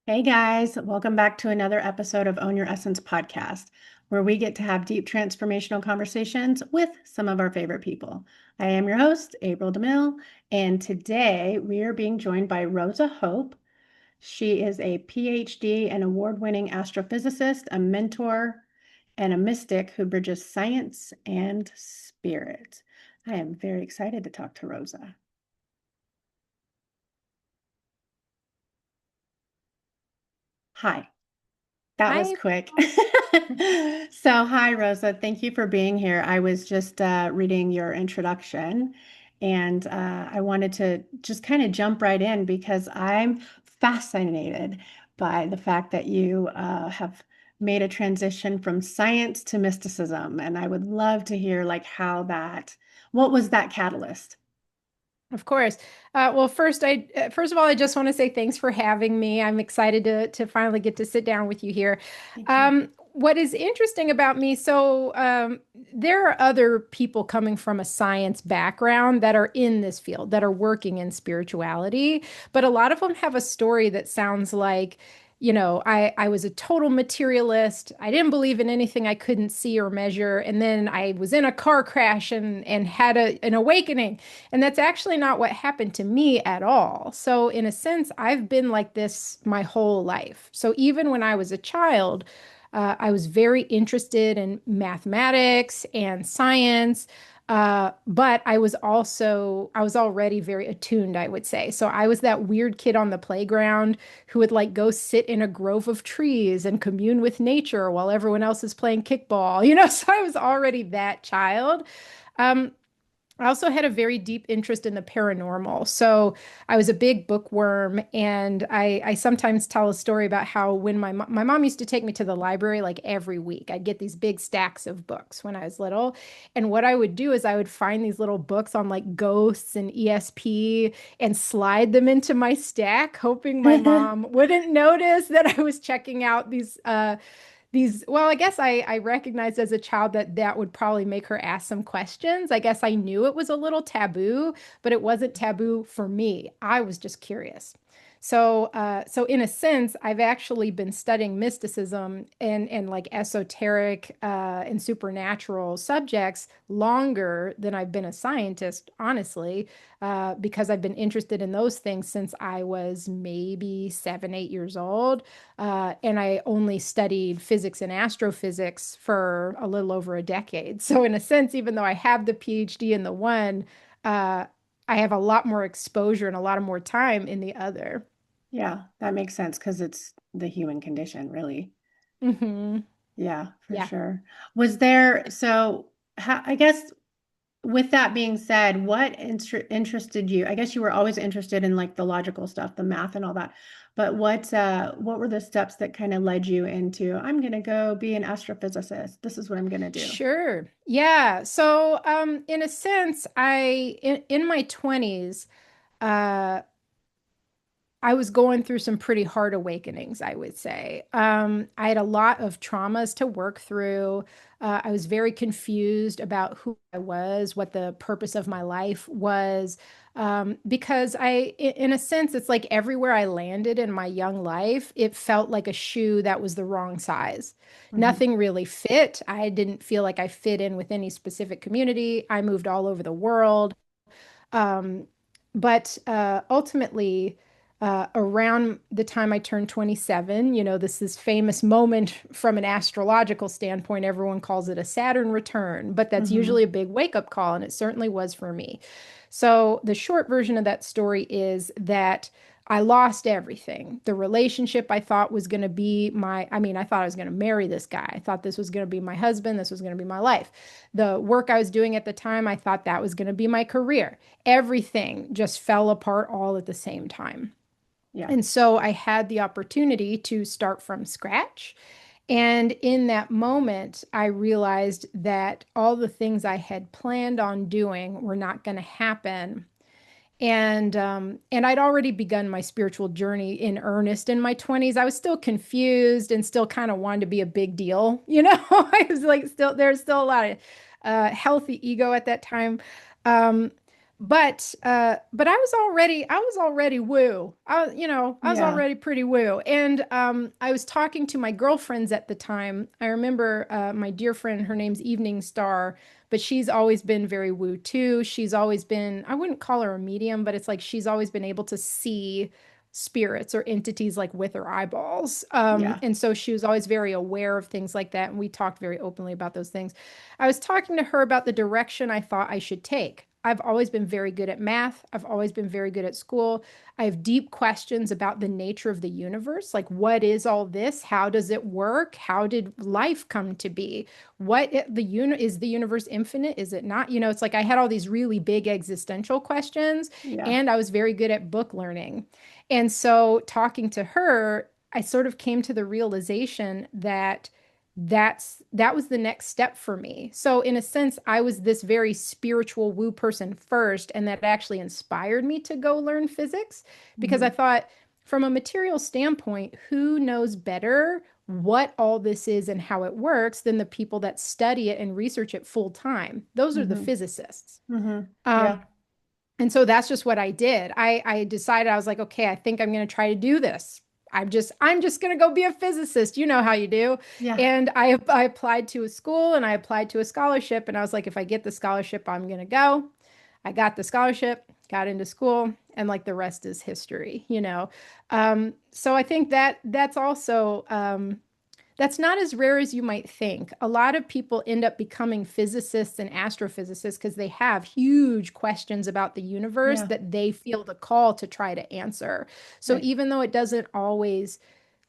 Hey guys, welcome back to another episode of Own Your Essence podcast, where we get to have deep transformational conversations with some of our favorite people. I am your host, April DeMille, and today we are being joined by Rosa Hope. She is a PhD and award-winning astrophysicist, a mentor, and a mystic who bridges science and spirit. I am very excited to talk to Rosa. Hi. That was Hi. quick. So, hi, Rosa. Thank you for being here. I was just reading your introduction and I wanted to just kind of jump right in because I'm fascinated by the fact that you have made a transition from science to mysticism. And I would love to hear what was that catalyst? Of course. Well, first of all, I just want to say thanks for having me. I'm excited to finally get to sit down with you here. Thank you. What is interesting about me, there are other people coming from a science background that are in this field, that are working in spirituality, but a lot of them have a story that sounds like, I was a total materialist. I didn't believe in anything I couldn't see or measure. And then I was in a car crash and had an awakening. And that's actually not what happened to me at all. So, in a sense, I've been like this my whole life. So, even when I was a child, I was very interested in mathematics and science. But I was already very attuned, I would say. So I was that weird kid on the playground who would like go sit in a grove of trees and commune with nature while everyone else is playing kickball, So I was already that child. Um, I also had a very deep interest in the paranormal. So I was a big bookworm, and I sometimes tell a story about how when my mom used to take me to the library like every week. I'd get these big stacks of books when I was little. And what I would do is I would find these little books on like ghosts and ESP and slide them into my stack, hoping my mom wouldn't notice that I was checking out well, I guess I recognized as a child that that would probably make her ask some questions. I guess I knew it was a little taboo, but it wasn't taboo for me. I was just curious. So in a sense, I've actually been studying mysticism and like esoteric and supernatural subjects longer than I've been a scientist, honestly, because I've been interested in those things since I was maybe 7, 8 years old. And I only studied physics and astrophysics for a little over a decade. So, in a sense, even though I have the PhD in the one, uh, I have a lot more exposure and a lot of more time in the other. Yeah, that makes sense because it's the human condition, really. Hmm. Yeah, for Yeah. sure. Was there, so I guess with that being said, what interested you? I guess you were always interested in like the logical stuff, the math and all that. But what were the steps that kind of led you into, I'm gonna go be an astrophysicist. This is what I'm gonna do. Sure. Yeah. In a sense, in my 20s, uh, I was going through some pretty hard awakenings, I would say. I had a lot of traumas to work through. I was very confused about who I was, what the purpose of my life was. Because in a sense, it's like everywhere I landed in my young life, it felt like a shoe that was the wrong size. Hmm. Nothing really fit. I didn't feel like I fit in with any specific community. I moved all over the world. Um, but ultimately, around the time I turned 27, this famous moment from an astrological standpoint. Everyone calls it a Saturn return, but that's Hmm. usually a big wake-up call, and it certainly was for me. So the short version of that story is that I lost everything. The relationship I thought was going to be I thought I was going to marry this guy. I thought this was going to be my husband. This was going to be my life. The work I was doing at the time, I thought that was going to be my career. Everything just fell apart all at the same time. Yeah. And so I had the opportunity to start from scratch. And in that moment, I realized that all the things I had planned on doing were not going to happen. And I'd already begun my spiritual journey in earnest in my 20s. I was still confused and still kind of wanted to be a big deal. I was like, there's still a lot of healthy ego at that time. Um, but I was already woo. I was Yeah. already pretty woo. And I was talking to my girlfriends at the time. I remember my dear friend, her name's Evening Star, but she's always been very woo too. She's always been, I wouldn't call her a medium, but it's like she's always been able to see spirits or entities like with her eyeballs. Yeah. And so she was always very aware of things like that. And we talked very openly about those things. I was talking to her about the direction I thought I should take. I've always been very good at math. I've always been very good at school. I have deep questions about the nature of the universe. Like, what is all this? How does it work? How did life come to be? Is the universe infinite? Is it not? It's like I had all these really big existential questions, Yeah. and I was very good at book learning. And so, talking to her, I sort of came to the realization that that was the next step for me. So in a sense, I was this very spiritual woo person first, and that actually inspired me to go learn physics because I Hmm. thought from a material standpoint, who knows better what all this is and how it works than the people that study it and research it full time? Those are the Hmm. physicists. Hmm. Um, Yeah. and so that's just what I did. I decided I was like, okay, I think I'm going to try to do this. I'm just going to go be a physicist. You know how you do. Yeah. And I applied to a school and I applied to a scholarship and I was like, if I get the scholarship, I'm going to go. I got the scholarship, got into school, and like the rest is history. So I think that's also that's not as rare as you might think. A lot of people end up becoming physicists and astrophysicists because they have huge questions about the universe Yeah. that they feel the call to try to answer. So Right. even though it doesn't always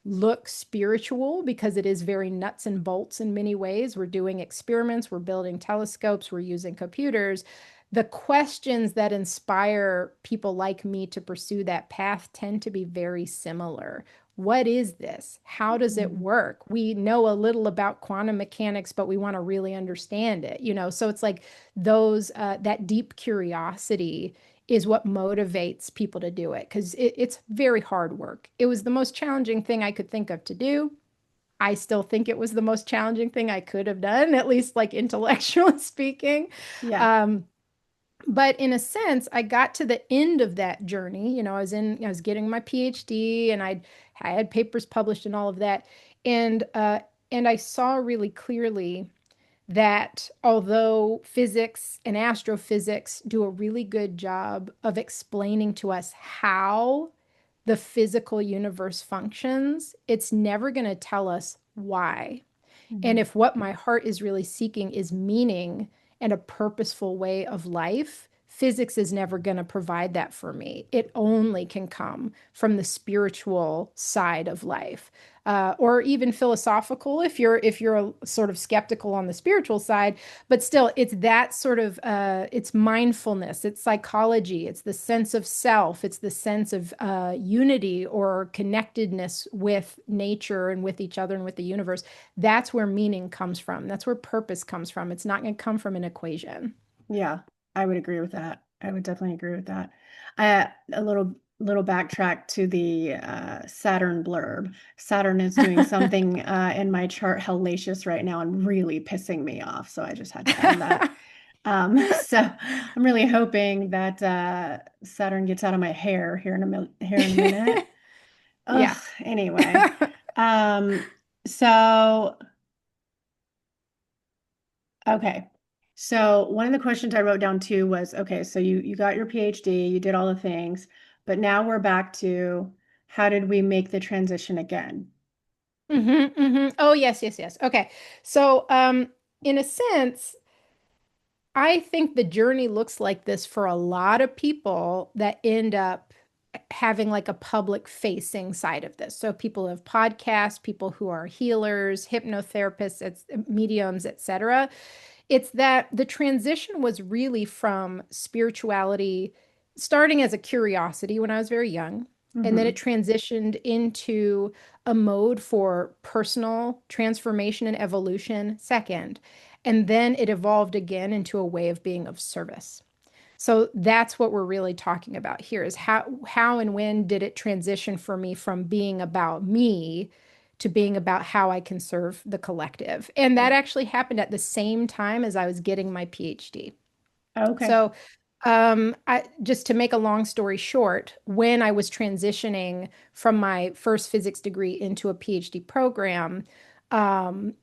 look spiritual because it is very nuts and bolts in many ways, we're doing experiments, we're building telescopes, we're using computers. The questions that inspire people like me to pursue that path tend to be very similar. What is this? How does it Mhm. work? We know a little about quantum mechanics, but we want to really understand it. So it's like that deep curiosity is what motivates people to do it because it's very hard work. It was the most challenging thing I could think of to do. I still think it was the most challenging thing I could have done, at least like intellectually speaking. Yeah. Um, but in a sense, I got to the end of that journey. I was getting my PhD and I had papers published and all of that. And I saw really clearly that although physics and astrophysics do a really good job of explaining to us how the physical universe functions, it's never going to tell us why. And Hmm. if what my heart is really seeking is meaning and a purposeful way of life, physics is never going to provide that for me. It only can come from the spiritual side of life. Or even philosophical if you're sort of skeptical on the spiritual side, but still it's that sort of it's mindfulness, it's psychology, it's the sense of self, it's the sense of unity or connectedness with nature and with each other and with the universe. That's where meaning comes from. That's where purpose comes from. It's not going to come from an equation. Yeah. I would agree with that. I would definitely agree with that. A little backtrack to the Saturn blurb. Saturn is doing something in my chart hellacious right now and really pissing me off. So I just had to add that. So I'm really hoping that Saturn gets out of my hair here in a minute. Yeah. Ugh, anyway. Um, so okay. So one of the questions I wrote down too was, okay, so you got your PhD, you did all the things, but now we're back to how did we make the transition again? Oh, yes, yes, yes. Okay. So, in a sense, I think the journey looks like this for a lot of people that end up having like a public facing side of this. So people have podcasts, people who are healers, hypnotherapists, mediums, etc. It's that the transition was really from spirituality starting as a curiosity when I was very young. And then it Hmm. transitioned into a mode for personal transformation and evolution, second. And then it evolved again into a way of being of service. So that's what we're really talking about here is how and when did it transition for me from being about me to being about how I can serve the collective. And that Right. actually happened at the same time as I was getting my PhD. Okay. So Just to make a long story short, when I was transitioning from my first physics degree into a PhD program,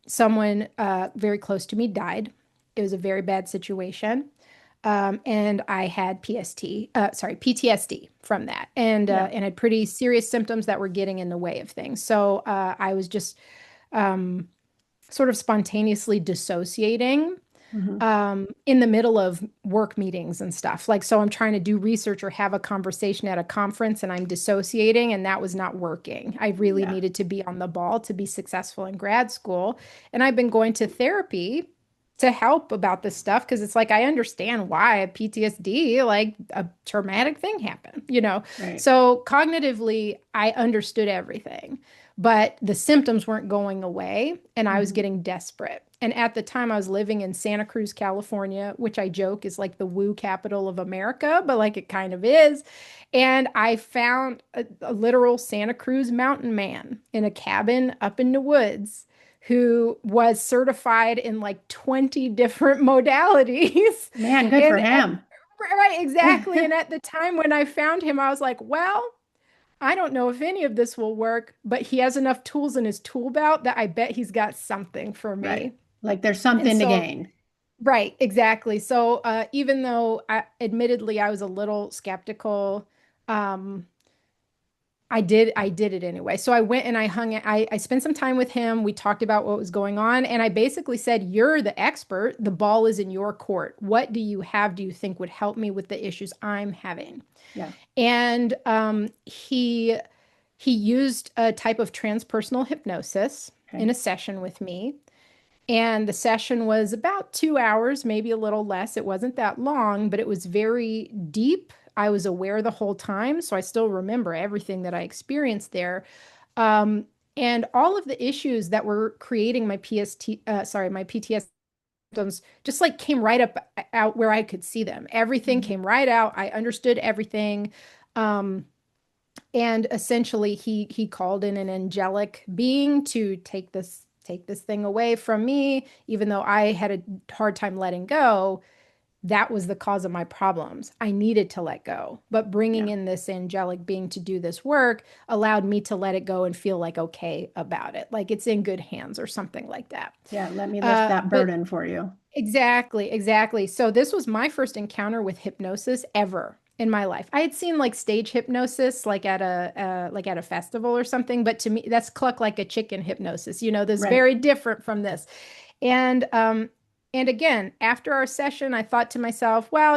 someone very close to me died. It was a very bad situation. And I had PTSD from that, Yeah. and had pretty serious symptoms that were getting in the way of things. So I was just um, sort of spontaneously dissociating Hmm. in the middle of work meetings and stuff. Like, so I'm trying to do research or have a conversation at a conference and I'm dissociating, and that was not working. I really Yeah. needed to be on the ball to be successful in grad school. And I've been going to therapy to help about this stuff because it's like I understand why a PTSD, like a traumatic thing happened, you know. Right. So cognitively, I understood everything, but the symptoms weren't going away and I was Hmm. getting desperate. And at the time, I was living in Santa Cruz, California, which I joke is like the woo capital of America, but like it kind of is. And I found a literal Santa Cruz mountain man in a cabin up in the woods who was certified in like 20 different modalities. Man, good for And him. right, exactly. And at the time when I found him, I was like, well, I don't know if any of this will work, but he has enough tools in his tool belt that I bet he's got something for Right. me. Like there's And something to so, gain. right, exactly. So, even though admittedly I was a little skeptical, um, I did it anyway. So I went and I spent some time with him. We talked about what was going on, and I basically said, "You're the expert. The ball is in your court. What do you have? Do you think would help me with the issues I'm having?" Yeah. And he used a type of transpersonal hypnosis in Okay. a session with me. And the session was about 2 hours, maybe a little less. It wasn't that long, but it was very deep. I was aware the whole time. So I still remember everything that I experienced there. Um, and all of the issues that were creating my PTSD symptoms just like came right up out where I could see them. Everything Mhm. came right out. I understood everything. Um, and essentially he called in an angelic being to take this thing away from me, even though I had a hard time letting go. That was the cause of my problems. I needed to let go, but bringing Yeah. in this angelic being to do this work allowed me to let it go and feel like okay about it, like it's in good hands or something like that. Yeah. Let me lift that But burden for you. exactly, exactly. So this was my first encounter with hypnosis ever in my life. I had seen like stage hypnosis like at a festival or something, but to me that's cluck like a chicken hypnosis. That's Right. very different from this. And and again, after our session, I thought to myself, well,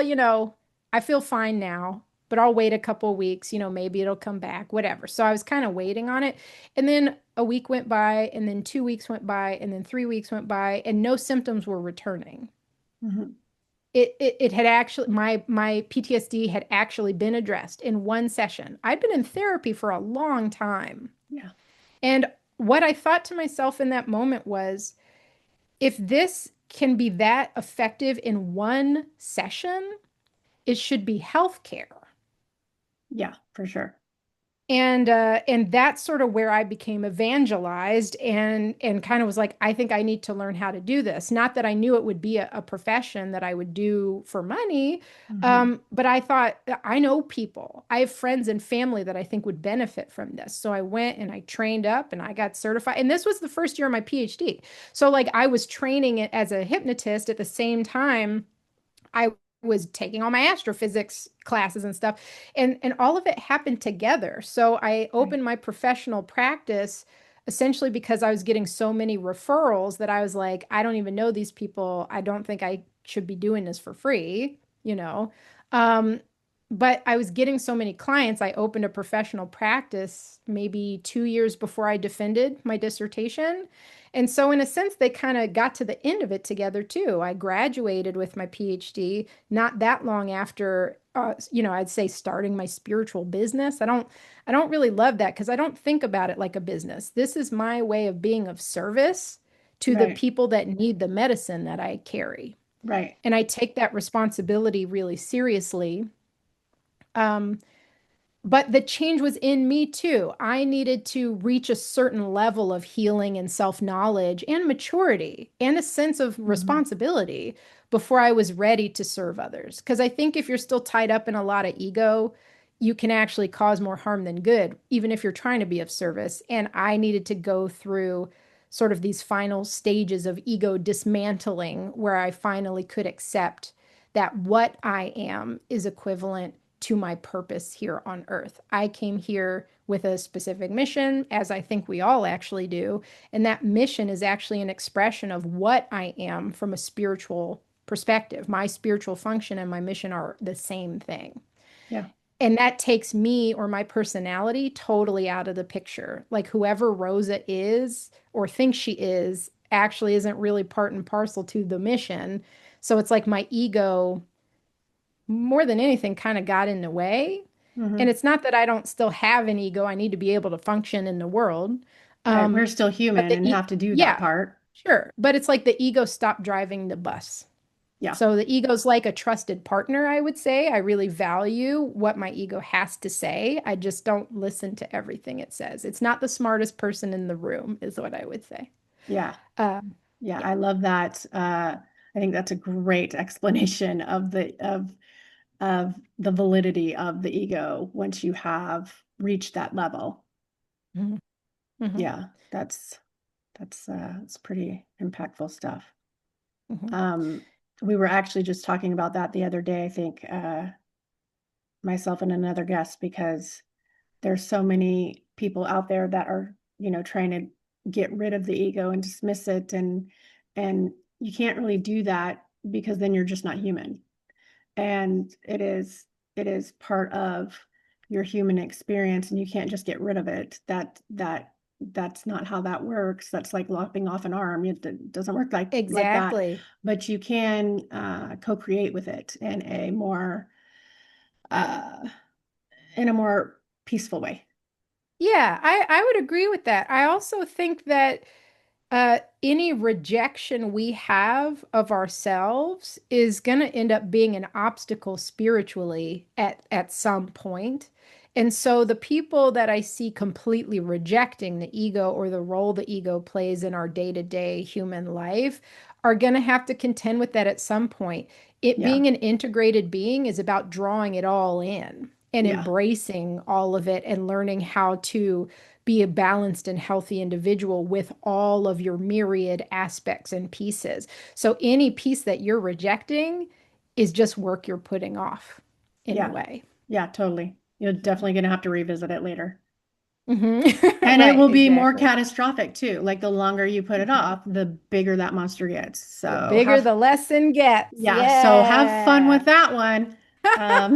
I feel fine now, but I'll wait a couple of weeks, maybe it'll come back, whatever. So I was kind of waiting on it. And then a week went by, and then 2 weeks went by, and then 3 weeks went by, and no symptoms were returning. Hmm. It had actually my PTSD had actually been addressed in one session. I'd been in therapy for a long time. Yeah. And what I thought to myself in that moment was, if this can be that effective in one session, it should be healthcare. Yeah, for sure. And that's sort of where I became evangelized and kind of was like, I think I need to learn how to do this. Not that I knew it would be a profession that I would do for money, Hmm. but I thought I know people. I have friends and family that I think would benefit from this. So I went and I trained up and I got certified. And this was the first year of my PhD. So like I was training it as a hypnotist at the same time I was taking all my astrophysics classes and stuff, and all of it happened together. So I Right. opened my professional practice essentially because I was getting so many referrals that I was like, I don't even know these people. I don't think I should be doing this for free, you know. Um, but I was getting so many clients, I opened a professional practice maybe 2 years before I defended my dissertation. And so, in a sense, they kind of got to the end of it together too. I graduated with my PhD not that long after, I'd say starting my spiritual business. I don't really love that because I don't think about it like a business. This is my way of being of service to the Right. people that need the medicine that I carry. Right. And I take that responsibility really seriously. Um, but the change was in me too. I needed to reach a certain level of healing and self-knowledge and maturity and a sense of Hmm. responsibility before I was ready to serve others. Because I think if you're still tied up in a lot of ego, you can actually cause more harm than good, even if you're trying to be of service. And I needed to go through sort of these final stages of ego dismantling where I finally could accept that what I am is equivalent to my purpose here on earth. I came here with a specific mission, as I think we all actually do. And that mission is actually an expression of what I am from a spiritual perspective. My spiritual function and my mission are the same thing. Yeah. And that takes me or my personality totally out of the picture. Like whoever Rosa is or thinks she is actually isn't really part and parcel to the mission. So it's like my ego, more than anything, kind of got in the way. And Hmm. it's not that I don't still have an ego. I need to be able to function in the world. Right. We're Um, still but human and have to do that yeah, part. sure. But it's like the ego stopped driving the bus. Yeah. So the ego's like a trusted partner, I would say. I really value what my ego has to say. I just don't listen to everything it says. It's not the smartest person in the room, is what I would say. Yeah. Um, Yeah. yeah. I love that. I think that's a great explanation of the validity of the ego once you have reached that level. Mhm. Mhm. Yeah, that's pretty impactful stuff. Mhm. Um, we were actually just talking about that the other day, I think, myself and another guest, because there's so many people out there that are, trying to get rid of the ego and dismiss it, and you can't really do that because then you're just not human. And it is part of your human experience, and you can't just get rid of it. That's not how that works. That's like lopping off an arm. It doesn't work like that. Exactly. But you can co-create with it uh, in a more peaceful way. Yeah, I would agree with that. I also think that any rejection we have of ourselves is going to end up being an obstacle spiritually at some point. And so the people that I see completely rejecting the ego or the role the ego plays in our day-to-day human life are going to have to contend with that at some point. It Yeah, being an integrated being is about drawing it all in and yeah, embracing all of it and learning how to be a balanced and healthy individual with all of your myriad aspects and pieces. So any piece that you're rejecting is just work you're putting off in a yeah, way. yeah, totally. You're definitely going to have to revisit it later. Mhm. And it Right, will be more exactly. catastrophic too. Like the longer you put it Mhm. off, the bigger that monster gets. The So bigger have the lesson gets. Yeah, so have fun Yeah. with that one. Um,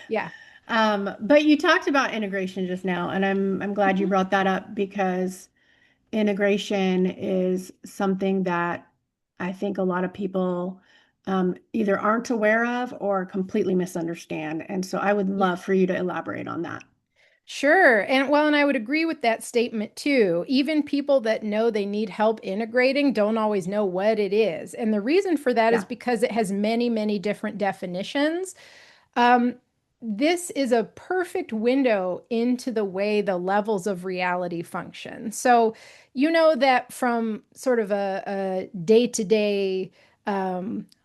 Yeah. but you talked about integration just now, and I'm glad you Mhm. brought that up, because integration is something that I think a lot of people either aren't aware of or completely misunderstand. And so I would Yeah. love for you to elaborate on that. Sure. And well, and I would agree with that statement too. Even people that know they need help integrating don't always know what it is. And the reason for that is Yeah, because it has many, many different definitions. Um, this is a perfect window into the way the levels of reality function. So, you know that from sort of a day-to-day,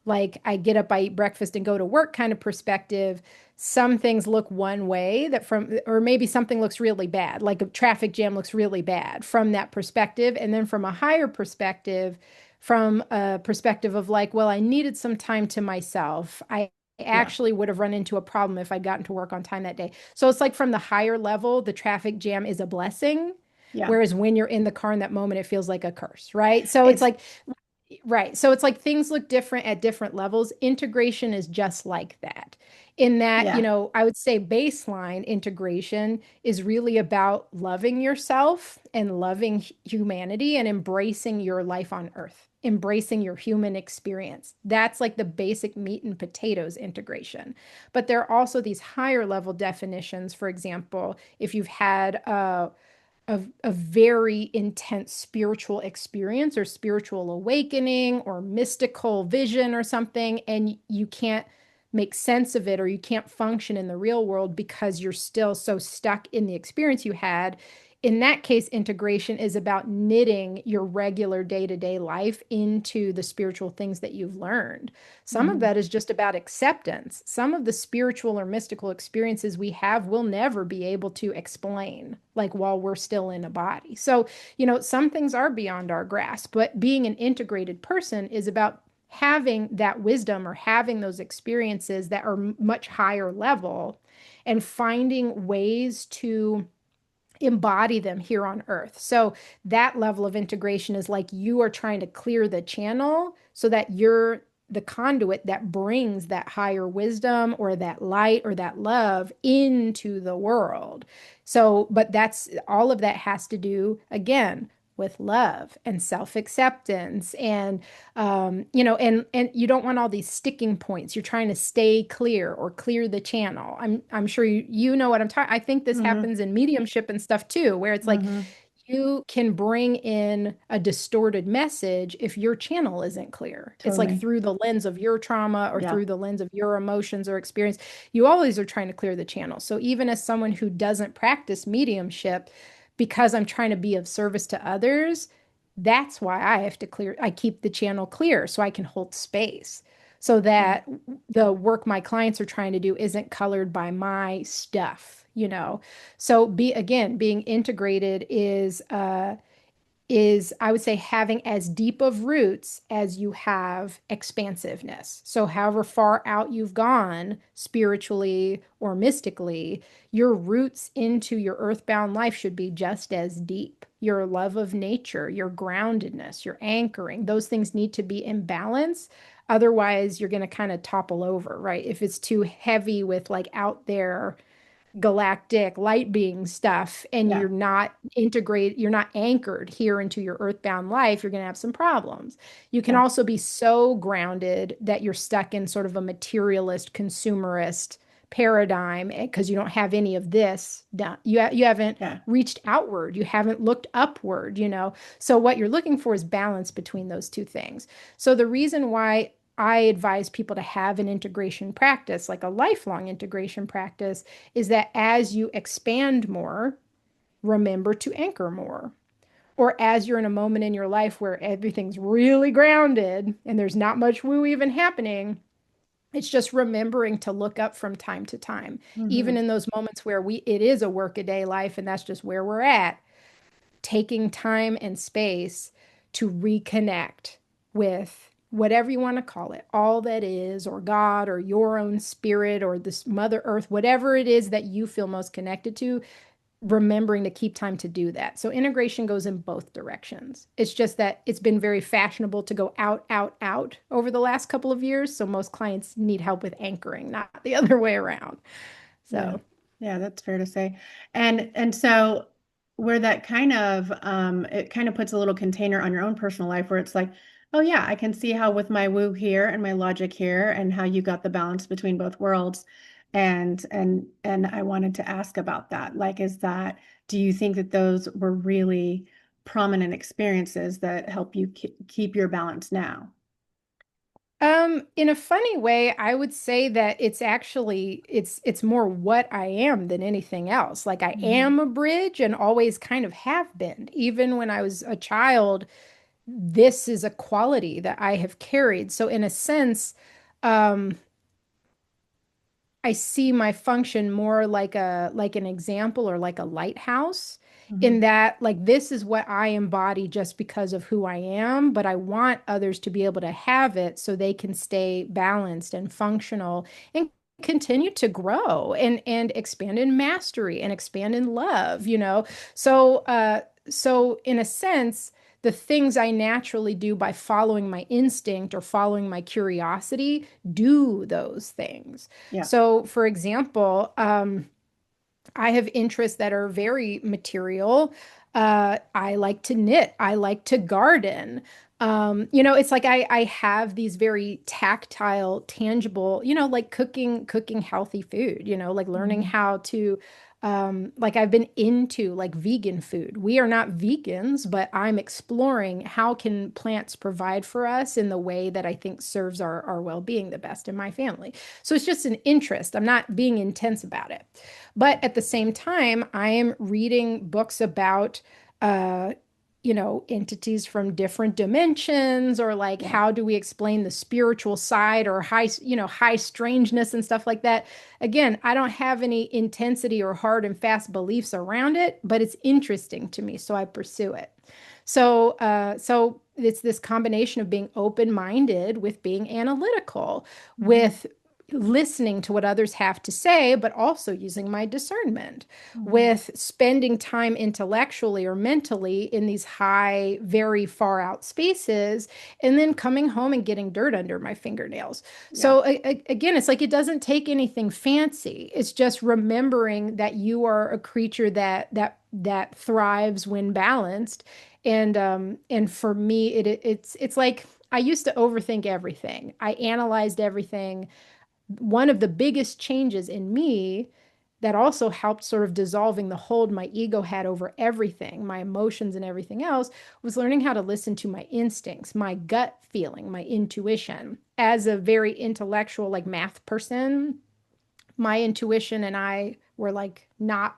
like I get up, I eat breakfast and go to work kind of perspective, some things look one way that from, or maybe something looks really bad, like a traffic jam looks really bad from that perspective. And then from a higher perspective, from a perspective of like, well, I needed some time to myself. I yeah, actually would have run into a problem if I'd gotten to work on time that day. So it's like from the higher level, the traffic jam is a blessing. yeah. Whereas when you're in the car in that moment, it feels like a curse, right? So it's It's like, right. So it's like things look different at different levels. Integration is just like that. In that, yeah, I would say baseline integration is really about loving yourself and loving humanity and embracing your life on earth, embracing your human experience. That's like the basic meat and potatoes integration. But there are also these higher level definitions. For example, if you've had a very intense spiritual experience or spiritual awakening or mystical vision or something, and you can't make sense of it or you can't function in the real world because you're still so stuck in the experience you had. in that case, integration is about knitting your regular day-to-day life into the spiritual things that you've learned. Some of Mhm. that is just about acceptance. Some of the spiritual or mystical experiences we have will never be able to explain, like while we're still in a body. So, some things are beyond our grasp, but being an integrated person is about having that wisdom or having those experiences that are much higher level and finding ways to embody them here on earth. So that level of integration is like you are trying to clear the channel so that you're the conduit that brings that higher wisdom or that light or that love into the world. So, but that's all of that has to do again with love and self-acceptance and and you don't want all these sticking points. You're trying to stay clear or clear the channel. I'm sure you know what I'm talking. I think this Mhm. happens in mediumship and stuff too, where it's like Mhm. you can bring in a distorted message if your channel isn't clear. It's like Totally. through the lens of your trauma or Yeah. through the lens of your emotions or experience. You always are trying to clear the channel. So even as someone who doesn't practice mediumship, because I'm trying to be of service to others, that's why I keep the channel clear so I can hold space so Yeah. that the work my clients are trying to do isn't colored by my stuff. So being integrated is I would say having as deep of roots as you have expansiveness. So however far out you've gone spiritually or mystically, your roots into your earthbound life should be just as deep. Your love of nature, your groundedness, your anchoring, those things need to be in balance. Otherwise, you're going to kind of topple over, right? If it's too heavy with like out there galactic light being stuff and Yeah. you're not anchored here into your earthbound life, you're going to have some problems. You can Yeah. also be so grounded that you're stuck in sort of a materialist consumerist paradigm because you don't have any of this done. You haven't Yeah. reached outward, you haven't looked upward. So what you're looking for is balance between those two things. So the reason why I advise people to have an integration practice, like a lifelong integration practice, is that as you expand more, remember to anchor more. Or as you're in a moment in your life where everything's really grounded and there's not much woo even happening, it's just remembering to look up from time to time. Even Mhm. in those moments where it is a workaday life and that's just where we're at, taking time and space to reconnect with whatever you want to call it, all that is, or God, or your own spirit, or this Mother Earth, whatever it is that you feel most connected to, remembering to keep time to do that. So integration goes in both directions. It's just that it's been very fashionable to go out, out, out over the last couple of years. So most clients need help with anchoring, not the other way around. Yeah. So. Yeah, that's fair to say. And so where that kind of it kind of puts a little container on your own personal life where it's like, oh yeah, I can see how with my woo here and my logic here and how you got the balance between both worlds. And I wanted to ask about that. Like, do you think that those were really prominent experiences that help you keep your balance now? In a funny way, I would say that it's more what I am than anything else. Like I Hmm. am a bridge and always kind of have been. Even when I was a child, this is a quality that I have carried. So in a sense, um, I see my function more like an example or like a lighthouse in Hmm. that like this is what I embody just because of who I am, but I want others to be able to have it so they can stay balanced and functional and continue to grow and expand in mastery and expand in love. So in a sense, the things I naturally do by following my instinct or following my curiosity do those things. Yeah. So, for example, I have interests that are very material. I like to knit. I like to garden. It's like I have these very tactile, tangible, like cooking healthy food, like learning Hmm. how to like I've been into like vegan food. We are not vegans, but I'm exploring how can plants provide for us in the way that I think serves our well-being the best in my family. So it's just an interest. I'm not being intense about it. But at the same time, I am reading books about uh, entities from different dimensions, or like Yeah. how do we explain the spiritual side, or high strangeness and stuff like that. Again, I don't have any intensity or hard and fast beliefs around it, but it's interesting to me, so I pursue it. So it's this combination of being open-minded with being analytical, Mhm. with listening to what others have to say, but also using my discernment, Mhm. with spending time intellectually or mentally in these high, very far out spaces, and then coming home and getting dirt under my fingernails. Yeah. So again, it's like it doesn't take anything fancy. It's just remembering that you are a creature that thrives when balanced. And for me, it's like I used to overthink everything. I analyzed everything. One of the biggest changes in me that also helped sort of dissolving the hold my ego had over everything, my emotions and everything else, was learning how to listen to my instincts, my gut feeling, my intuition. As a very intellectual, like math person, my intuition and I were like not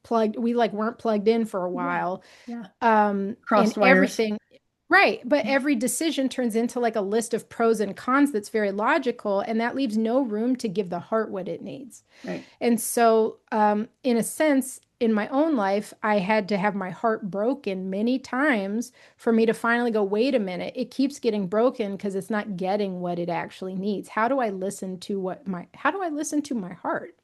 plugged, we like weren't plugged in for a Yeah. while. Yeah. And Crossed wires. everything, right, but every decision turns into like a list of pros and cons that's very logical, and that leaves no room to give the heart what it needs. Right. And so in a sense, in my own life, I had to have my heart broken many times for me to finally go, wait a minute, it keeps getting broken because it's not getting what it actually needs. How do I listen to my heart?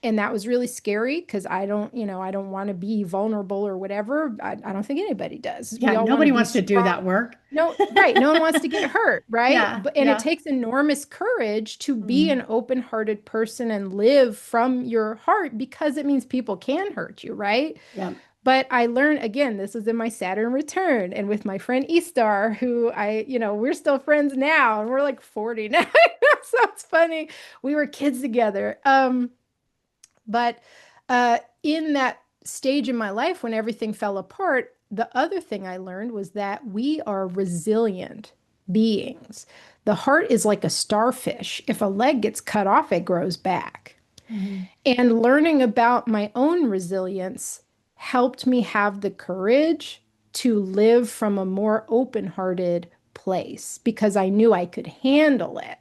And that was really scary because I don't want to be vulnerable or whatever. I don't think anybody does. Yeah. We all want to Nobody be wants to do strong. that work. No, right. No one wants to get hurt, right? Yeah. And it Yeah. takes enormous courage to be Mm. an open-hearted person and live from your heart, because it means people can hurt you, right? Yeah. But I learned, again, this was in my Saturn return and with my friend Estar, who we're still friends now and we're like 40 now. So it's funny. We were kids together. But in that stage in my life when everything fell apart, the other thing I learned was that we are resilient beings. The heart is like a starfish. If a leg gets cut off, it grows back. Mhm. And learning about my own resilience helped me have the courage to live from a more open-hearted place because I knew I could handle it.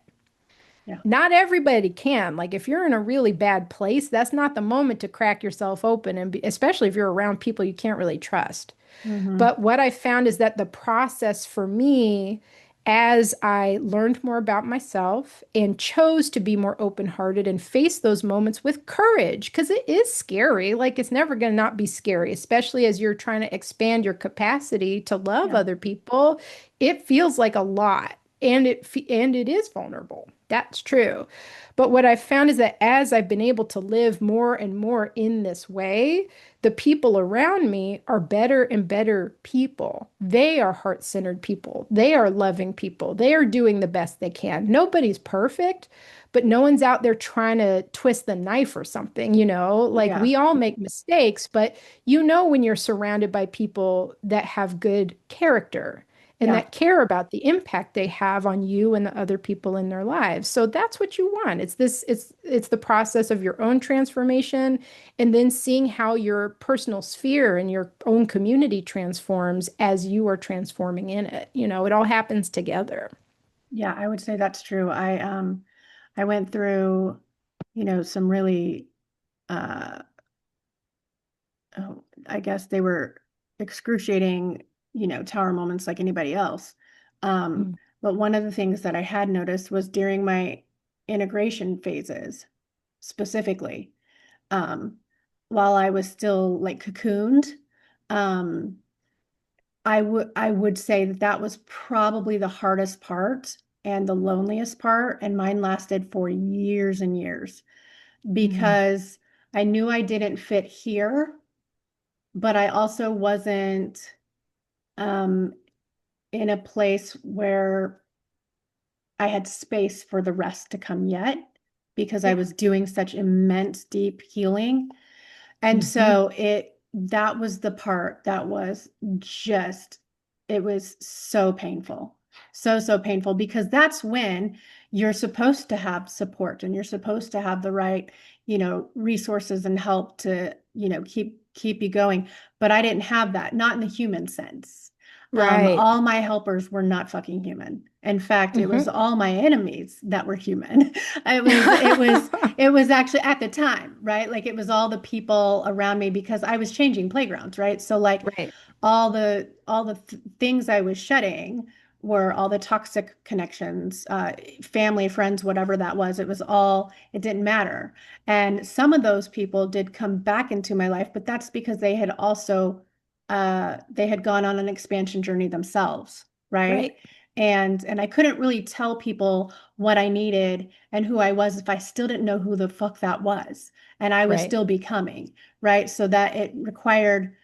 Yeah. Not everybody can. Like if you're in a really bad place, that's not the moment to crack yourself open, and especially if you're around people you can't really trust. Mhm. But what I found is that the process for me, as I learned more about myself and chose to be more open-hearted and face those moments with courage, because it is scary. Like it's never going to not be scary, especially as you're trying to expand your capacity to love Yeah. other people. It feels like a lot, and it is vulnerable. That's true. But what I've found is that as I've been able to live more and more in this way, the people around me are better and better people. They are heart-centered people. They are loving people. They are doing the best they can. Nobody's perfect, but no one's out there trying to twist the knife or something, Like Yeah. we all make mistakes, but when you're surrounded by people that have good character and Yeah. that care about the impact they have on you and the other people in their lives. So that's what you want. It's the process of your own transformation, and then seeing how your personal sphere and your own community transforms as you are transforming in it. It all happens together. Yeah. I would say that's true. I went through, some really uh oh, I guess they were excruciating, tower moments like anybody else. Um, Mm, but one of the things that I had noticed was during my integration phases, specifically, um, while I was still like cocooned, um, I would say that that was probably the hardest part and the loneliest part, and mine lasted for years and years mm, because I knew I didn't fit here, but I also wasn't um, in a place where I had space for the rest to come yet because I yeah. was doing such immense deep healing. And Hmm. so that was the part that was just, it was so painful. So, so painful because that's when you're supposed to have support and you're supposed to have the right, resources and help to, keep you going. But I didn't have that, not in the human sense. Right. All my helpers were not fucking human. In fact, it was Hmm. all my enemies that were human. It was actually at the time, right? Like it was all the people around me because I was changing playgrounds, right? So like Right. all the things I was shedding were all the toxic connections, family, friends, whatever that was. It didn't matter. And some of those people did come back into my life, but that's because they had gone on an expansion journey themselves, right? Right. And I couldn't really tell people what I needed and who I was if I still didn't know who the fuck that was. And I was Right. still becoming, right? So that it required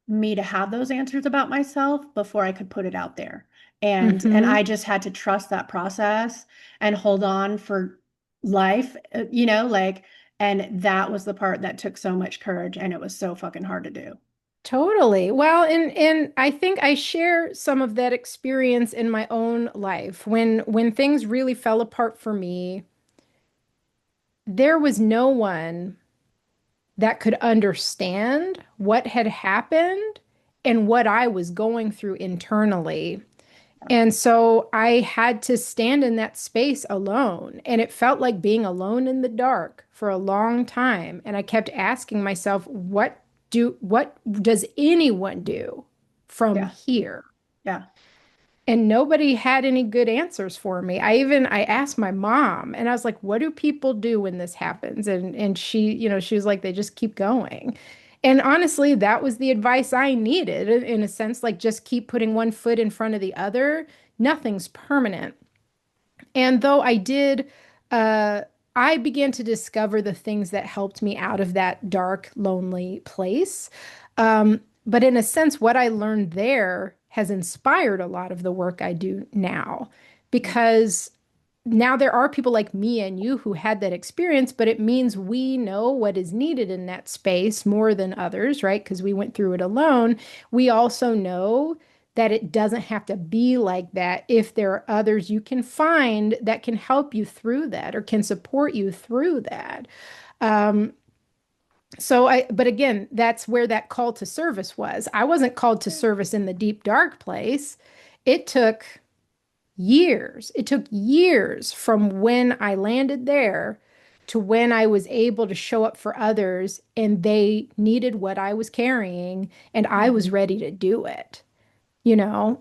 me to have those answers about myself before I could put it out there. And Hmm. I just had to trust that process and hold on for life, like, and that was the part that took so much courage and it was so fucking hard to do. Totally. Well, and I think I share some of that experience in my own life. When things really fell apart for me, there was no one that could understand what had happened and what I was going through internally. And so I had to stand in that space alone. And it felt like being alone in the dark for a long time. And I kept asking myself, what does anyone do from Yeah. here? Yeah. And nobody had any good answers for me. I asked my mom and I was like, what do people do when this happens? And she was like, they just keep going. And honestly, that was the advice I needed in a sense, like just keep putting one foot in front of the other. Nothing's permanent. And though uh, I began to discover the things that helped me out of that dark, lonely place. But in a sense, what I learned there has inspired a lot of the work I do now because now there are people like me and you who had that experience, but it means we know what is needed in that space more than others, right? Because we went through it alone. We also know that it doesn't have to be like that if there are others you can find that can help you through that or can support you through that. Um, but again, that's where that call to service was. I wasn't called to service in the deep, dark place. It took years. It took years from when I landed there to when I was able to show up for others and they needed what I was carrying and I was Mhm. ready to do it.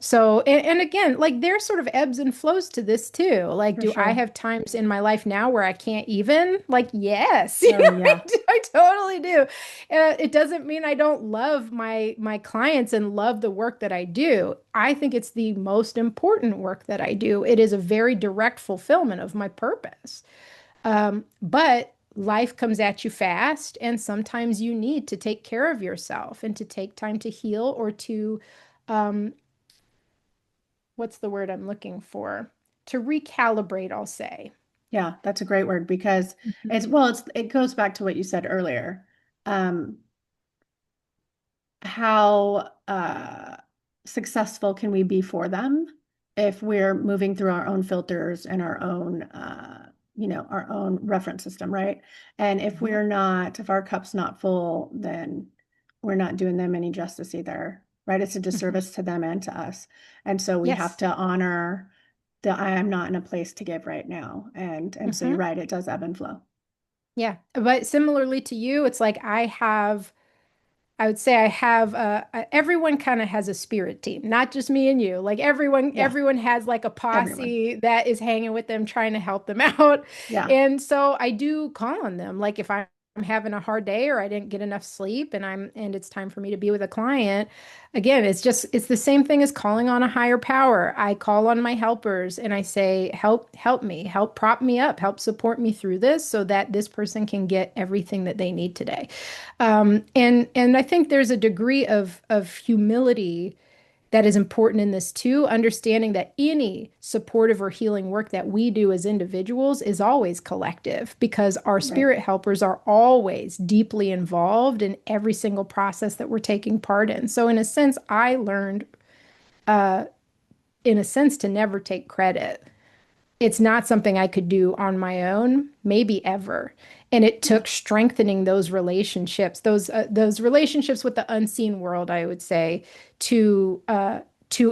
So and again, like there's sort of ebbs and flows to this too. Like, For do I sure. have times in my life now where I can't even? Like, yes, Oh, I yeah. do, I totally do. It doesn't mean I don't love my clients and love the work that I do. I think it's the most important work that I do. It is a very direct fulfillment of my purpose. But life comes at you fast, and sometimes you need to take care of yourself and to take time to heal or to um, what's the word I'm looking for? To recalibrate, I'll say. Yeah, that's a great word because Mhm. it goes back to what you said earlier. Um, how successful can we be for them if we're moving through our own filters and our own reference system, right? And Mhm. if our cup's not full, then we're not doing them any justice either, right? It's a Mhm. disservice to them and to us. And so we have Yes. to honor that I am not in a place to give right now. And so you're Hmm. right, it does ebb and flow. Yeah. But similarly to you, it's like I would say I have everyone kind of has a spirit team, not just me and you. Like Yeah, everyone has like a everyone. posse that is hanging with them, trying to help them out. Yeah. And so I do call on them. Like if I'm having a hard day or I didn't get enough sleep and it's time for me to be with a client, again, it's the same thing as calling on a higher power. I call on my helpers and I say, help me, help prop me up, help support me through this so that this person can get everything that they need today. And I think there's a degree of humility that is important in this too, understanding that any supportive or healing work that we do as individuals is always collective because our Right. spirit helpers are always deeply involved in every single process that we're taking part in. So in a sense, I learned in a sense to never take credit. It's not something I could do on my own, maybe ever. And it Yeah. took strengthening those relationships with the unseen world, I would say, to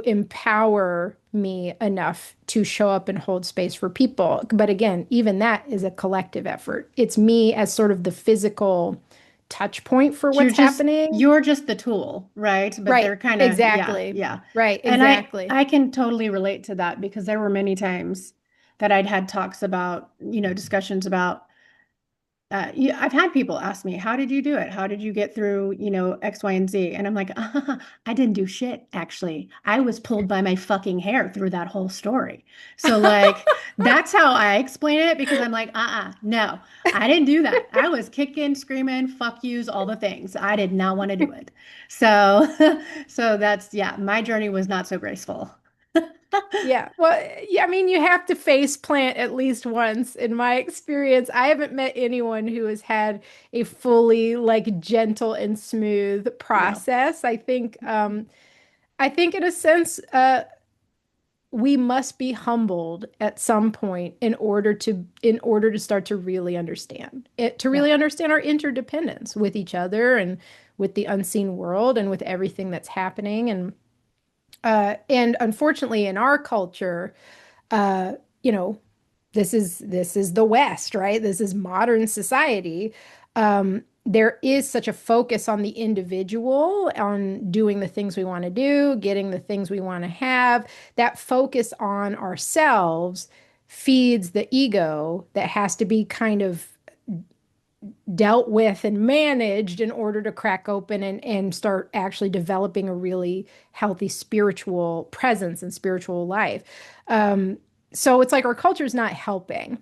empower me enough to show up and hold space for people. But again, even that is a collective effort. It's me as sort of the physical touch point for You're what's just happening. you're just the tool, right? But Right, they're kind of, yeah, exactly. yeah. Right, And I exactly. I can totally relate to that because there were many times that I'd had talks about, discussions about yeah, I've had people ask me, how did you do it? How did you get through, X, Y, and Z? And I'm like, I didn't do shit, actually. I was pulled by my fucking hair through that whole story. So, like, that's how I explain it because I'm like, no, I didn't do that. I was kicking, screaming, fuck yous, all the things. I did not want to do it. So, so that's, yeah, my journey was not so graceful. Yeah. Well, yeah, I mean, you have to face plant at least once. In my experience, I haven't met anyone who has had a fully like gentle and smooth No. process. I think in a sense, we must be humbled at some point in order to start to really understand it, to Yeah. really understand our interdependence with each other and with the unseen world and with everything that's happening. And unfortunately, in our culture, uh, you know, this is the West, right? This is modern society. There is such a focus on the individual, on doing the things we want to do, getting the things we want to have. That focus on ourselves feeds the ego that has to be kind of dealt with and managed in order to crack open and start actually developing a really healthy spiritual presence and spiritual life. So it's like our culture is not helping.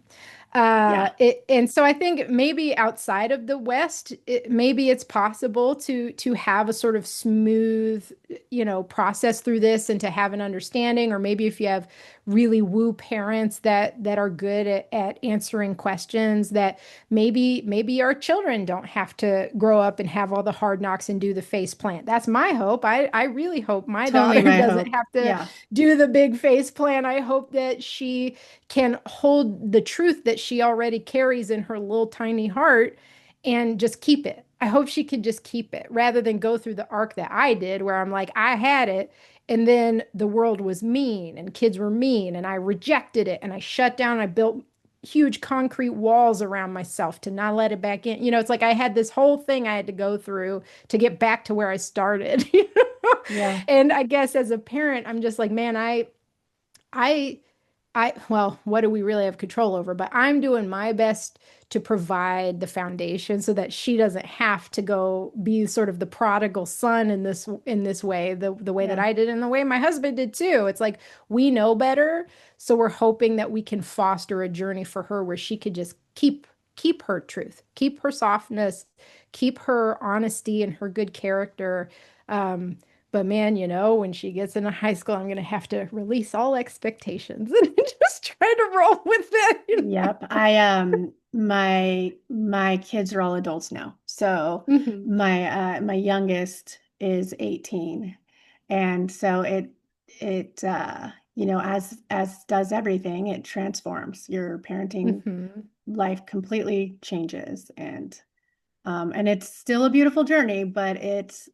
Yeah. And so I think maybe outside of the West, maybe it's possible to have a sort of smooth, process through this and to have an understanding. Or maybe if you have really woo parents that are good at answering questions, that maybe our children don't have to grow up and have all the hard knocks and do the face plant. That's my hope. I really hope my Totally daughter my doesn't hope. have to Yeah. do the big face plant. I hope that she can hold the truth that she already carries in her little tiny heart and just keep it. I hope she can just keep it rather than go through the arc that I did, where I'm like, I had it. And then the world was mean and kids were mean and I rejected it and I shut down. I built huge concrete walls around myself to not let it back in. It's like I had this whole thing I had to go through to get back to where I started. Yeah. And I guess as a parent, I'm just like, man, I, well, what do we really have control over? But I'm doing my best to provide the foundation so that she doesn't have to go be sort of the prodigal son in this way, the way that Yeah. I did and the way my husband did too. It's like we know better, so we're hoping that we can foster a journey for her where she could just keep her truth, keep her softness, keep her honesty and her good character. Um, but man, when she gets into high school, I'm gonna have to release all expectations and just try to roll with it. Yep. My kids are all adults now. So Mhm. my youngest is 18. And so as does everything, it transforms. Your parenting Mhm. life completely changes and it's still a beautiful journey, but it's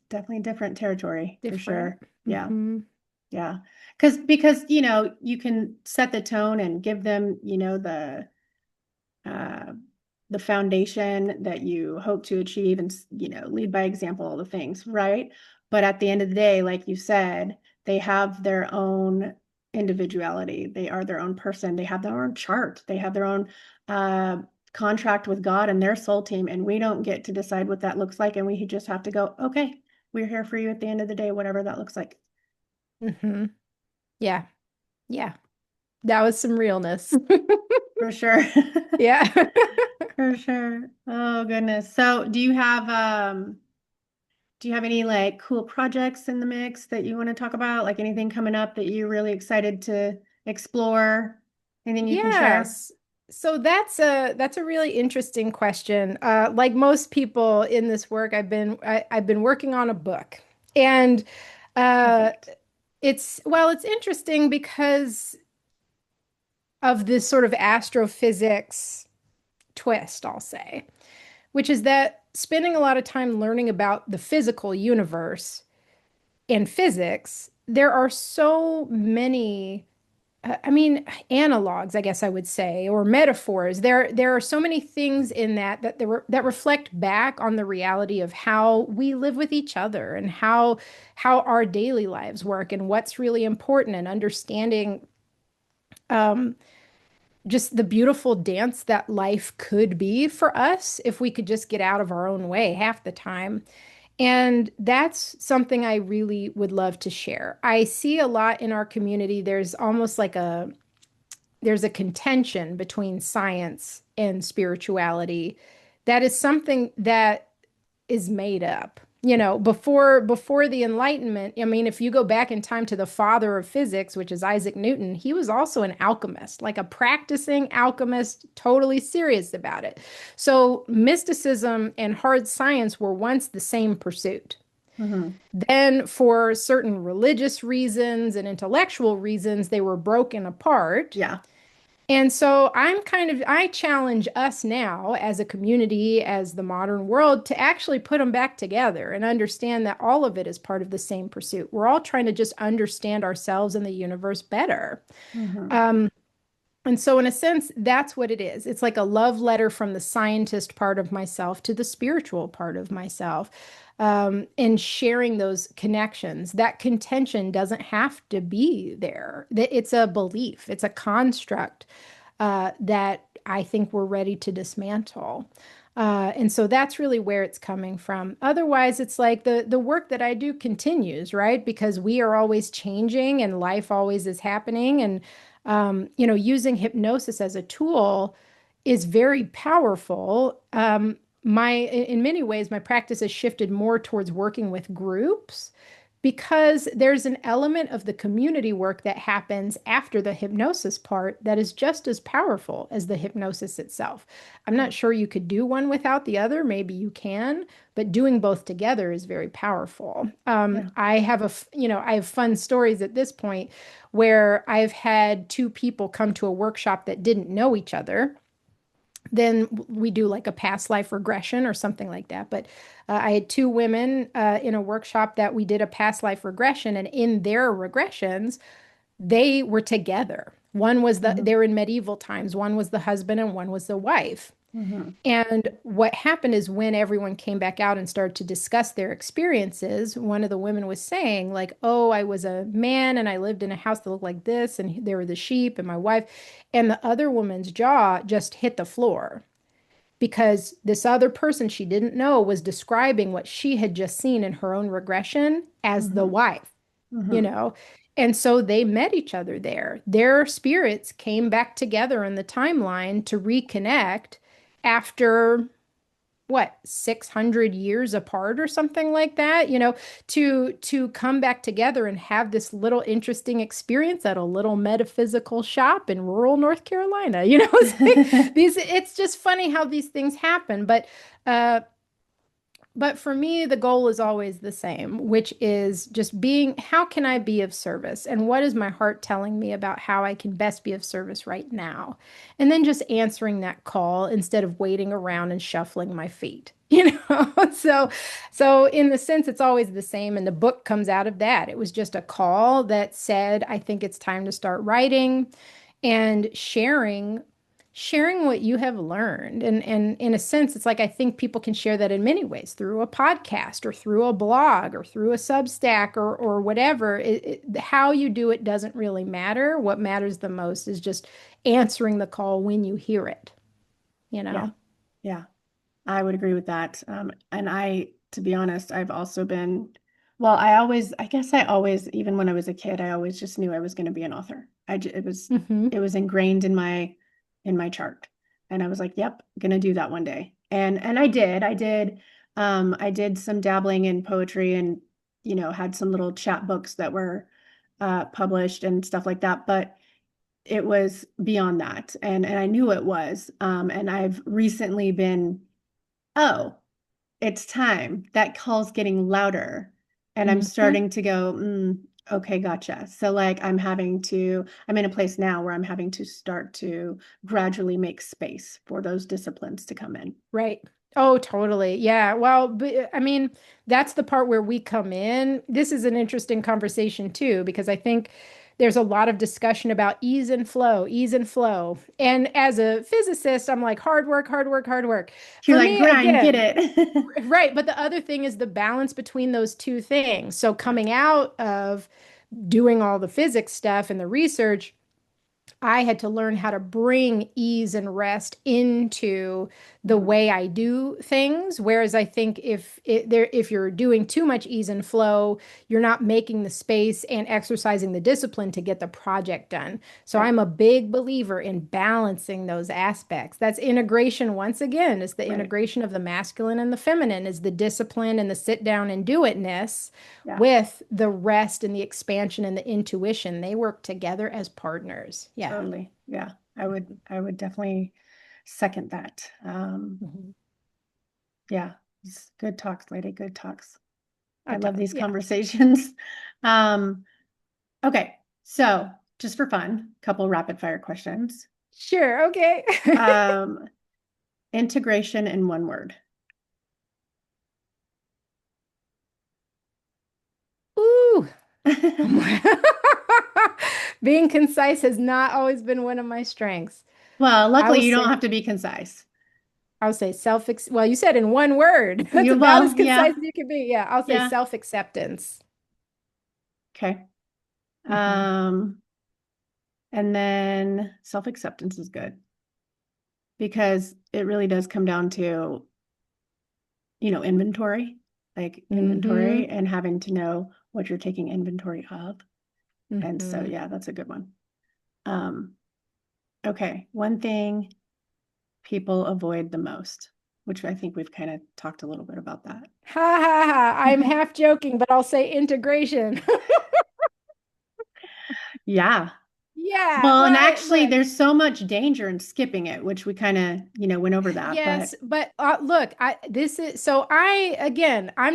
definitely different territory for Different. sure. Yeah. Mhm. Yeah. Because you can set the tone and give them, uh the foundation that you hope to achieve and lead by example, all the things, right? But at the end of the day, like you said, they have their own individuality. They are their own person. They have their own chart. They have their own uh contract with God and their soul team, and we don't get to decide what that looks like, and we just have to go, okay, we're here for you at the end of the day, whatever that looks like. Mhm. Yeah. Yeah. That was some realness. For sure. Yeah. For sure. Oh goodness. So do you have Do you have any like cool projects in the mix that you want to talk about? Like anything coming up that you're really excited to explore? Anything you can share? Yes. So that's a really interesting question. Like most people in this work, I've been working on a book, and uh, Perfect. it's interesting because of this sort of astrophysics twist, I'll say, which is that spending a lot of time learning about the physical universe and physics, there are so many I mean, analogs, I guess I would say, or metaphors. There are so many things in that reflect back on the reality of how we live with each other and how our daily lives work and what's really important and understanding um, just the beautiful dance that life could be for us if we could just get out of our own way half the time. And that's something I really would love to share. I see a lot in our community. There's a contention between science and spirituality that is something that is made up. Before the Enlightenment, I mean, if you go back in time to the father of physics, which is Isaac Newton, he was also an alchemist, like a practicing alchemist, totally serious about it. So mysticism and hard science were once the same pursuit. Hmm. Then, for certain religious reasons and intellectual reasons, they were broken apart. Yeah. And so I challenge us now as a community, as the modern world, to actually put them back together and understand that all of it is part of the same pursuit. We're all trying to just understand ourselves and the universe better. Hmm. Um, and so, in a sense, that's what it is. It's like a love letter from the scientist part of myself to the spiritual part of myself, and sharing those connections. That contention doesn't have to be there. It's a belief, it's a construct that I think we're ready to dismantle. And so that's really where it's coming from. Otherwise, it's like the work that I do continues, right? Because we are always changing and life always is happening. And using hypnosis as a tool is very powerful. In many ways, my practice has shifted more towards working with groups because there's an element of the community work that happens after the hypnosis part that is just as powerful as the hypnosis itself. I'm not sure you could do one without the other. Maybe you can, but doing both together is very powerful. Yeah. I have fun stories at this point where I've had two people come to a workshop that didn't know each other. Then we do like a past life regression or something like that. But I had two women in a workshop that we did a past life regression, and in their regressions, they were together. Hmm. They're in medieval times. One was the husband and one was the wife. Hmm. And what happened is when everyone came back out and started to discuss their experiences, one of the women was saying, like, oh, I was a man and I lived in a house that looked like this, and there were the sheep and my wife. And the other woman's jaw just hit the floor because this other person she didn't know was describing what she had just seen in her own regression as the Hmm. wife, you Hmm. know? And so they met each other there. Their spirits came back together in the timeline to reconnect after what, 600 years apart or something like that, to come back together and have this little interesting experience at a little metaphysical shop in rural North Carolina. It's like it's just funny how these things happen. Uh, but for me, the goal is always the same, which is just being, how can I be of service? And what is my heart telling me about how I can best be of service right now? And then just answering that call instead of waiting around and shuffling my feet. So in the sense, it's always the same. And the book comes out of that. It was just a call that said, I think it's time to start writing and sharing what you have learned. And in a sense, it's like I think people can share that in many ways through a podcast or through a blog or through a Substack or whatever. How you do it doesn't really matter. What matters the most is just answering the call when you hear it, you Yeah. know? Yeah. I would agree with that. And to be honest, I've also been, well, I guess I always, even when I was a kid, I always just knew I was going to be an author. Hmm. it was ingrained in my chart. And I was like, yep, going to do that one day. And I did. I did some dabbling in poetry and, had some little chat books that were published and stuff like that. But it was beyond that. And I knew it was. And I've recently been, oh, it's time. That call's getting louder. And I'm Mhm. starting to go, okay, gotcha. So like I'm in a place now where I'm having to start to gradually make space for those disciplines to come in. Right. Oh, totally. Yeah. Well, but, I mean, that's the part where we come in. This is an interesting conversation too, because I think there's a lot of discussion about ease and flow, ease and flow. And as a physicist, I'm like hard work, hard work, hard work. You're For like, me, grind, get again, it. right. But the other thing is the balance between those two things. So Yeah, coming out of doing all the physics stuff and the research, I had to learn how to bring ease and rest into the mhm, way I do things. Whereas I think if you're doing too much ease and flow, you're not making the space and exercising the discipline to get the project done. So right, I'm a big believer in balancing those aspects. That's integration once again, is the right. integration of the masculine and the feminine, is the discipline and the sit down and do itness Yeah, with the rest and the expansion and the intuition. They work together as partners. Yeah. totally. Yeah, I would definitely second that. Mhm. Yeah, it's good talks, lady. Good talks. Oh, I love these yeah. conversations. Um, okay, so just for fun, couple rapid fire questions. Sure. Okay. Um, integration in one word. Ooh. Being concise has not always been one of my strengths. Well, I luckily will you don't say, have to be concise. I'll say well, you said in one word. That's about as concise Yeah, as you can be. Yeah, I'll say yeah. self-acceptance. Okay. Hmm. Um, and then self-acceptance is good because it really does come down to, inventory, like inventory Hmm. and having to know what you're taking inventory of. And so, Hmm. yeah, that's a good one. Um, okay. One thing people avoid the most, which I think we've kind of talked a little bit about that. Ha ha ha. I'm half joking, but I'll say integration. Yeah. Yeah. Well, and Well, actually, look. there's so much danger in skipping it, which we kind of, went over that. Yes, But but look, I'm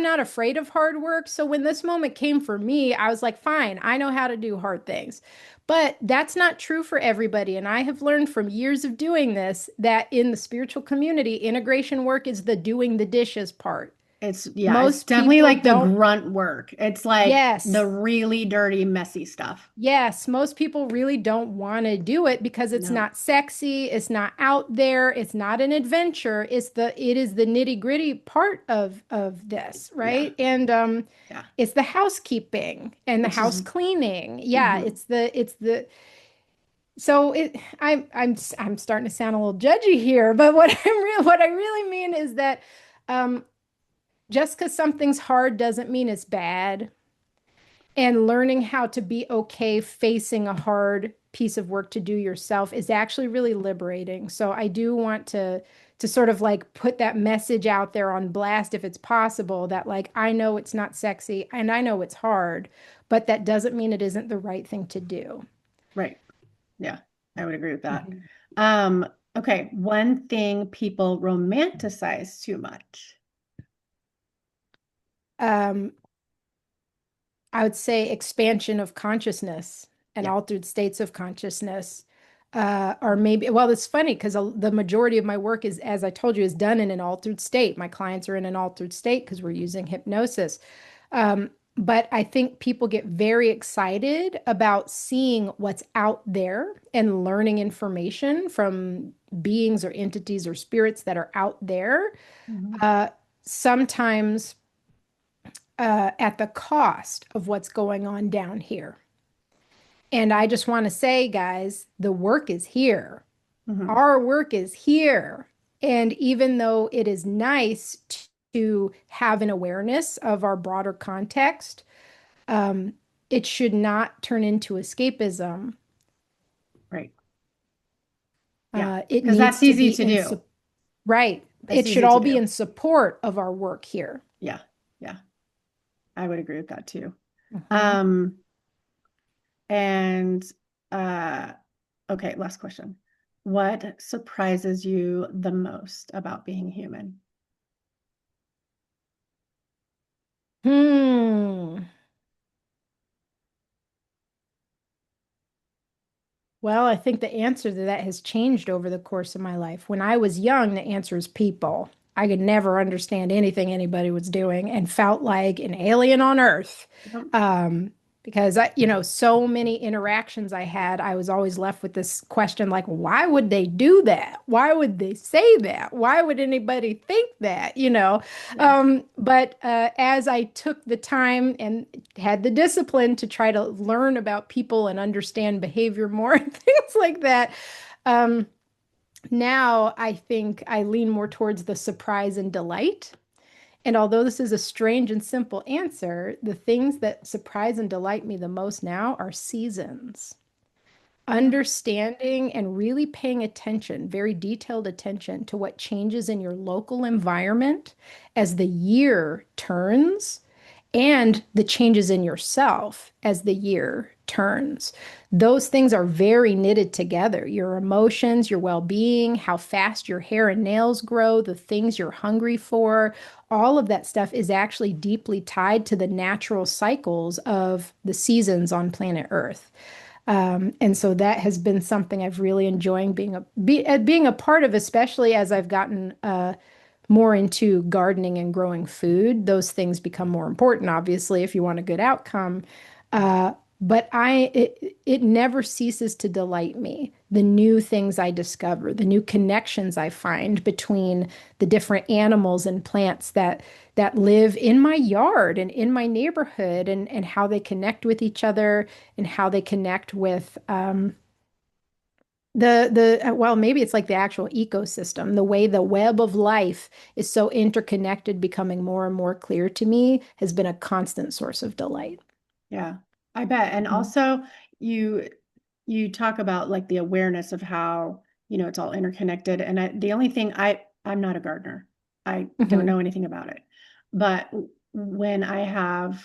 not afraid of hard work. So when this moment came for me, I was like, fine, I know how to do hard things. But that's not true for everybody. And I have learned from years of doing this that in the spiritual community, integration work is the doing the dishes part. it's Most definitely people like the don't, grunt work. It's like the yes. really dirty, messy stuff. Yes, most people really don't want to do it because it's No. not sexy, it's not out there, it's not an adventure. It is the nitty-gritty part of this, Yeah. right? And Yeah. it's the housekeeping and the Which is, house cleaning. Yeah, mhm. it's the so it I'm starting to sound a little judgy here, but what I really mean is that um just because something's hard doesn't mean it's bad, and learning how to be okay facing a hard piece of work to do yourself is actually really liberating. So I do want to sort of like put that message out there on blast if it's possible, that like I know it's not sexy and I know it's hard, but that doesn't mean it isn't the right thing to do. Right. Yeah. I would agree with that. Mhm. Um, okay. One thing people romanticize too much. Um, I would say expansion of consciousness and Yeah. altered states of consciousness. Or maybe, well, it's funny because the majority of my work is, as I told you, is done in an altered state. My clients are in an altered state because we're using hypnosis. But I think people get very excited about seeing what's out there and learning information from beings or entities or spirits that are out there. Mhm. Uh, Sometimes at the cost of what's going on down here. And I just want to say, guys, the work is here. Mhm. Our work is here. And even though it is nice to have an awareness of our broader context, um, it should not turn into escapism. Right. Yeah. It Because needs that's to easy be to do. right. That's It should easy to all be do. in support of our work here. Yeah. Yeah. I would agree with that too. Mhm. Um, and uh, okay, last question. What surprises you the most about being human? Hmm. Well, I think the answer to that has changed over the course of my life. When I was young, the answer is people. I could never understand anything anybody was doing and felt like an alien on Earth. Yep. Um, because so many interactions I had, I was always left with this question like, why would they do that? Why would they say that? Why would anybody think that? Yeah. But as I took the time and had the discipline to try to learn about people and understand behavior more and things like that. Um, Now I think I lean more towards the surprise and delight. And although this is a strange and simple answer, the things that surprise and delight me the most now are seasons. Yeah. Understanding and really paying attention, very detailed attention to what changes in your local environment as the year turns and the changes in yourself as the year turns. Those things are very knitted together. Your emotions, your well being, how fast your hair and nails grow, the things you're hungry for, all of that stuff is actually deeply tied to the natural cycles of the seasons on planet Earth. And so that has been something I've really enjoyed being a part of, especially as I've gotten more into gardening and growing food. Those things become more important, obviously, if you want a good outcome. But it never ceases to delight me. The new things I discover, the new connections I find between the different animals and plants that live in my yard and in my neighborhood, and how they connect with each other and how they connect with well, maybe it's like the actual ecosystem, the way the web of life is so interconnected, becoming more and more clear to me, has been a constant source of delight. Yeah, I bet. And Mhm. also you you talk about like the awareness of how, it's all interconnected. And the only thing I'm not a gardener. I don't Mhm. know anything about it. But when I have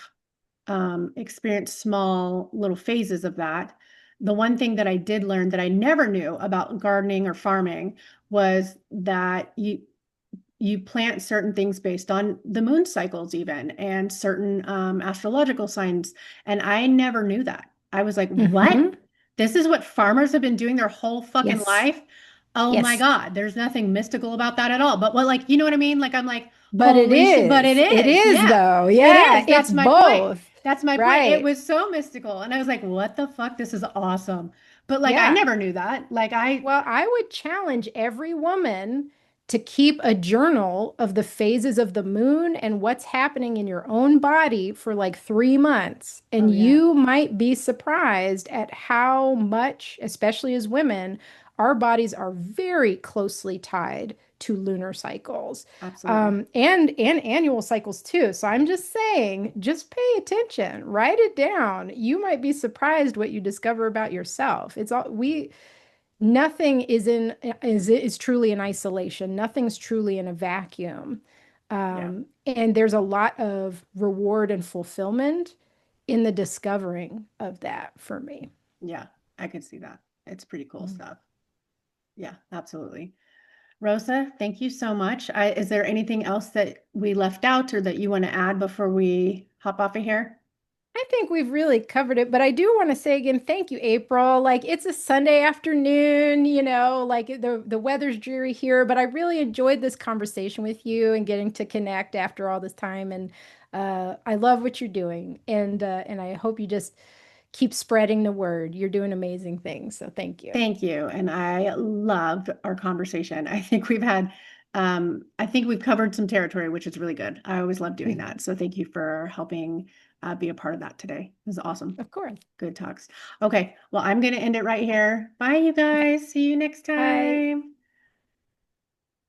experienced small little phases of that, the one thing that I did learn that I never knew about gardening or farming was that you plant certain things based on the moon cycles even and certain astrological signs. And I never knew that. I was like, what? Mhm. This is what farmers have been doing their whole fucking Yes. life? Oh my Yes. God, there's nothing mystical about that at all. But what, like, you know what I mean? Like, I'm like, But it holy shit, but it is. It is. is Yeah, though. it Yeah, is. it's That's my point. both. That's my point. It Right. was so mystical. And I was like, what the fuck? This is awesome. But like, I Yeah. never knew that. Like, Well, I would challenge every woman to keep a journal of the phases of the moon and what's happening in your own body for like 3 months. oh, And yeah, you might be surprised at how much, especially as women, our bodies are very closely tied to lunar cycles, absolutely. and annual cycles too. So I'm just saying, just pay attention, write it down. You might be surprised what you discover about yourself. It's all we Nothing is truly in isolation. Nothing's truly in a vacuum. Yeah. And there's a lot of reward and fulfillment in the discovering of that for me. Yeah, I could see that. It's pretty cool Mm. stuff. Yeah, absolutely. Rosa, thank you so much. Is there anything else that we left out or that you want to add before we hop off of here? I think we've really covered it, but I do want to say again, thank you, April. Like it's a Sunday afternoon, like the weather's dreary here, but I really enjoyed this conversation with you and getting to connect after all this time. And I love what you're doing, and I hope you just keep spreading the word. You're doing amazing things, so thank you. Thank you. And I loved our conversation. I think we've covered some territory, which is really good. I always love doing that. So thank you for helping be a part of that today. It was awesome. Of course. Good talks. Okay. Well, I'm going to end it right here. Bye, you Okay. guys. See you next Bye. time.